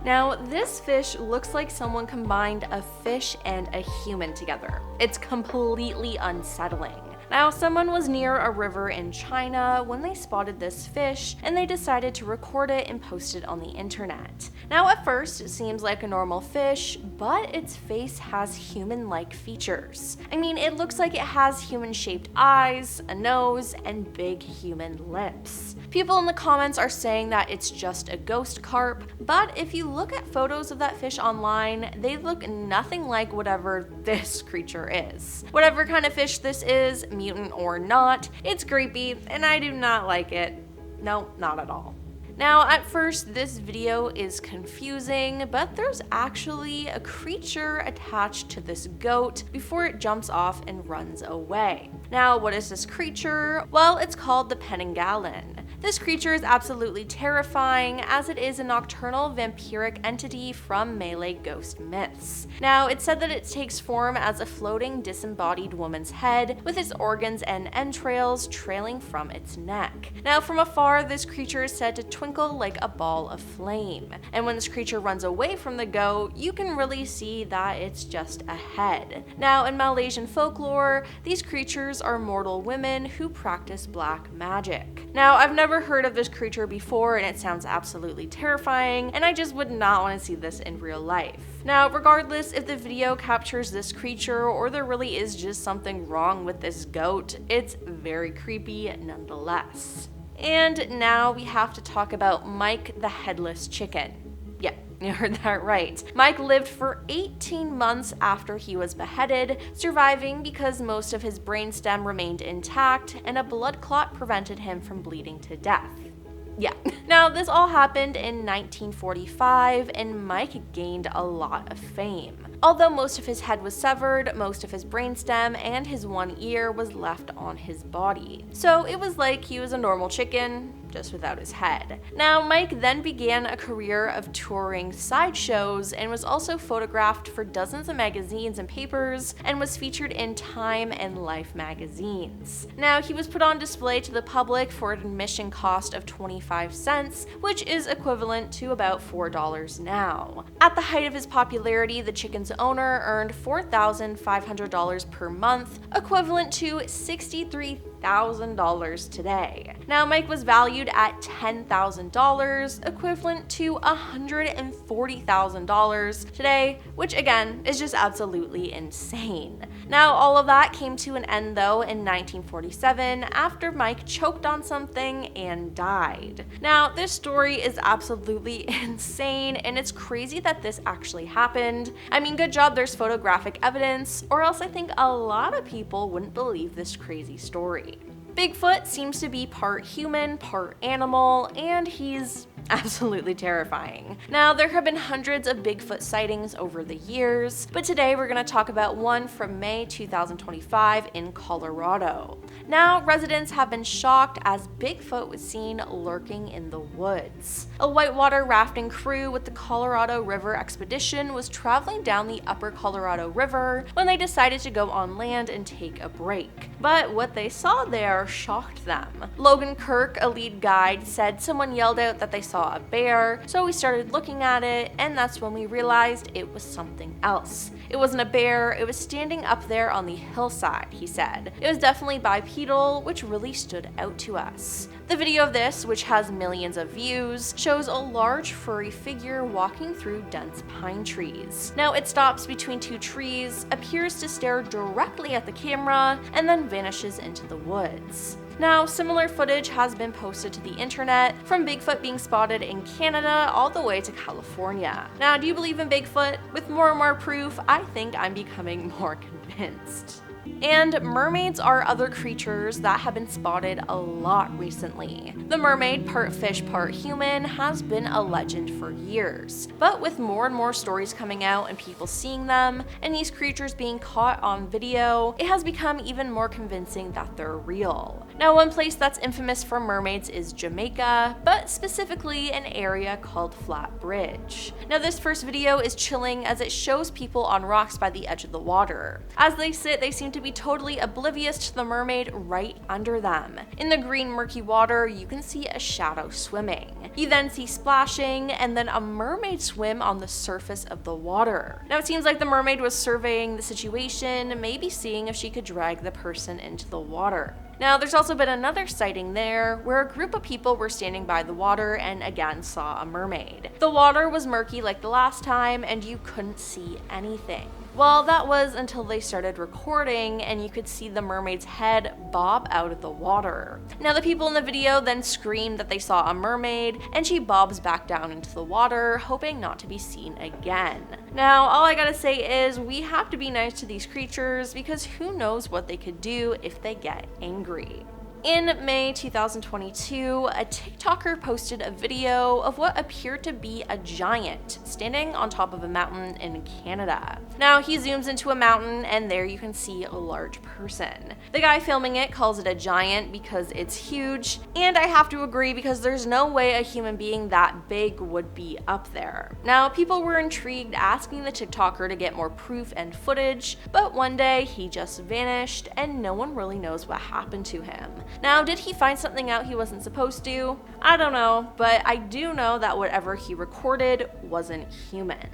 Now, this fish looks like someone combined a fish and a human together. It's completely unsettling. Now, someone was near a river in China when they spotted this fish, and they decided to record it and post it on the internet. Now, at first, it seems like a normal fish, but its face has human-like features. I mean, it looks like it has human-shaped eyes, a nose, and big human lips. People in the comments are saying that it's just a ghost carp, but if you look at photos of that fish online, they look nothing like whatever this creature is. Whatever kind of fish this is, mutant or not, it's creepy, and I do not like it. No, not at all. Now, at first, this video is confusing, but there's actually a creature attached to this goat before it jumps off and runs away. Now, what is this creature? Well, it's called the Penningalin. This creature is absolutely terrifying, as it is a nocturnal vampiric entity from Malay ghost myths. Now, it's said that it takes form as a floating disembodied woman's head, with its organs and entrails trailing from its neck. Now, from afar, this creature is said to twinkle like a ball of flame. And when this creature runs away from the goat, you can really see that it's just a head. Now, in Malaysian folklore, these creatures are mortal women who practice black magic. Now, I've never heard of this creature before, and it sounds absolutely terrifying, and I just would not want to see this in real life. Now, regardless if the video captures this creature or there really is just something wrong with this goat, it's very creepy nonetheless. And now we have to talk about Mike the Headless Chicken. Yeah, you heard that right. Mike lived for 18 months after he was beheaded, surviving because most of his brainstem remained intact and a blood clot prevented him from bleeding to death. Yeah. Now, this all happened in 1945, and Mike gained a lot of fame. Although most of his head was severed, most of his brainstem and his one ear was left on his body. So it was like he was a normal chicken, just without his head. Now, Mike then began a career of touring sideshows and was also photographed for dozens of magazines and papers and was featured in Time and Life magazines. Now, he was put on display to the public for an admission cost of 25 cents, which is equivalent to about $4 now. At the height of his popularity, the chicken's owner earned $4,500 per month, equivalent to $63,000 today. Now, Mike was valued at $10,000, equivalent to $140,000 today, which again is just absolutely insane. Now, all of that came to an end though in 1947 after Mike choked on something and died. Now, this story is absolutely insane, and it's crazy that this actually happened. I mean, good job there's photographic evidence, or else I think a lot of people wouldn't believe this crazy story. Bigfoot seems to be part human, part animal, and he's absolutely terrifying. Now, there have been hundreds of Bigfoot sightings over the years, but today we're going to talk about one from May 2025 in Colorado. Now, residents have been shocked as Bigfoot was seen lurking in the woods. A whitewater rafting crew with the Colorado River Expedition was traveling down the upper Colorado River when they decided to go on land and take a break. But what they saw there shocked them. Logan Kirk, a lead guide, said someone yelled out that they saw a bear, so we started looking at it, and that's when we realized it was something else. It wasn't a bear, it was standing up there on the hillside, he said. It was definitely bipedal, which really stood out to us. The video of this, which has millions of views, shows a large furry figure walking through dense pine trees. Now, it stops between two trees, appears to stare directly at the camera, and then vanishes into the woods. Now, similar footage has been posted to the internet, from Bigfoot being spotted in Canada all the way to California. Now, do you believe in Bigfoot? With more and more proof, I think I'm becoming more convinced. And mermaids are other creatures that have been spotted a lot recently. The mermaid, part fish, part human, has been a legend for years. But with more and more stories coming out and people seeing them, and these creatures being caught on video, it has become even more convincing that they're real. Now, one place that's infamous for mermaids is Jamaica, but specifically an area called Flat Bridge. Now, this first video is chilling as it shows people on rocks by the edge of the water. As they sit, they seem to be totally oblivious to the mermaid right under them. In the green murky water, you can see a shadow swimming. You then see splashing, and then a mermaid swim on the surface of the water. Now, it seems like the mermaid was surveying the situation, maybe seeing if she could drag the person into the water. Now, there's also been another sighting there where a group of people were standing by the water and again saw a mermaid. The water was murky like the last time and you couldn't see anything. Well, that was until they started recording and you could see the mermaid's head bob out of the water. Now, the people in the video then screamed that they saw a mermaid and she bobs back down into the water, hoping not to be seen again. Now, all I gotta say is we have to be nice to these creatures because who knows what they could do if they get angry. In May 2022, a TikToker posted a video of what appeared to be a giant standing on top of a mountain in Canada. Now, he zooms into a mountain and there you can see a large person. The guy filming it calls it a giant because it's huge, and I have to agree because there's no way a human being that big would be up there. Now, people were intrigued, asking the TikToker to get more proof and footage, but one day he just vanished and no one really knows what happened to him. Now, did he find something out he wasn't supposed to? I don't know, but I do know that whatever he recorded wasn't human.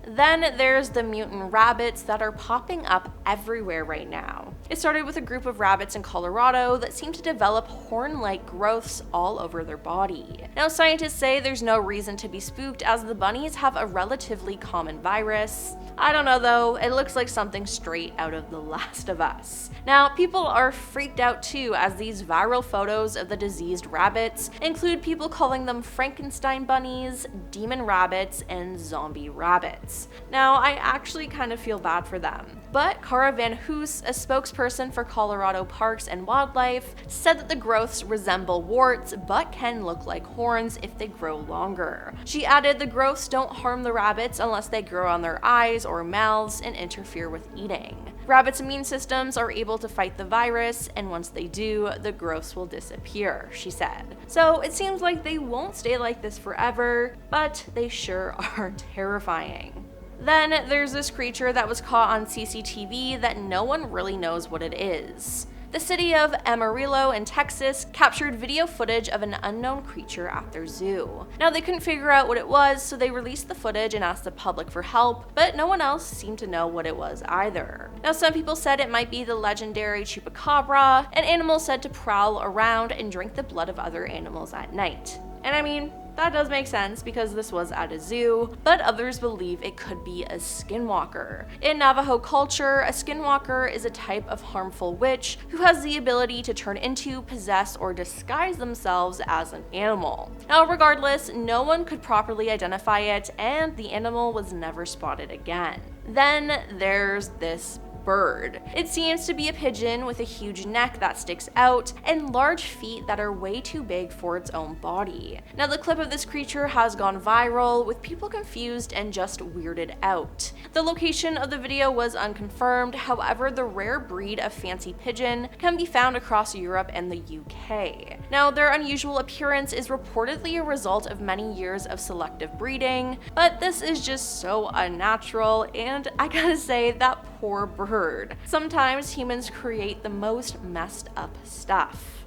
Then there's the mutant rabbits that are popping up everywhere right now. It started with a group of rabbits in Colorado that seem to develop horn-like growths all over their body. Now, scientists say there's no reason to be spooked as the bunnies have a relatively common virus. I don't know though, it looks like something straight out of The Last of Us. Now, people are freaked out too as these viral photos of the diseased rabbits include people calling them Frankenstein bunnies, demon rabbits, and zombie rabbits. Now, I actually kind of feel bad for them. But Cara Van Hoos, a spokesperson for Colorado Parks and Wildlife, said that the growths resemble warts but can look like horns if they grow longer. She added the growths don't harm the rabbits unless they grow on their eyes or mouths and interfere with eating. Rabbits' immune systems are able to fight the virus, and once they do, the growths will disappear, she said. So it seems like they won't stay like this forever, but they sure are terrifying. Then there's this creature that was caught on CCTV that no one really knows what it is. The city of Amarillo in Texas captured video footage of an unknown creature at their zoo. Now, they couldn't figure out what it was, so they released the footage and asked the public for help, but no one else seemed to know what it was either. Now, some people said it might be the legendary chupacabra, an animal said to prowl around and drink the blood of other animals at night. And I mean, that does make sense because this was at a zoo, but others believe it could be a skinwalker. In Navajo culture, a skinwalker is a type of harmful witch who has the ability to turn into, possess, or disguise themselves as an animal. Now, regardless, no one could properly identify it, and the animal was never spotted again. Then there's this bird. It seems to be a pigeon with a huge neck that sticks out and large feet that are way too big for its own body. Now, the clip of this creature has gone viral, with people confused and just weirded out. The location of the video was unconfirmed, however, the rare breed of fancy pigeon can be found across Europe and the UK. Now, their unusual appearance is reportedly a result of many years of selective breeding, but this is just so unnatural, and I gotta say, that poor bird. Sometimes humans create the most messed up stuff.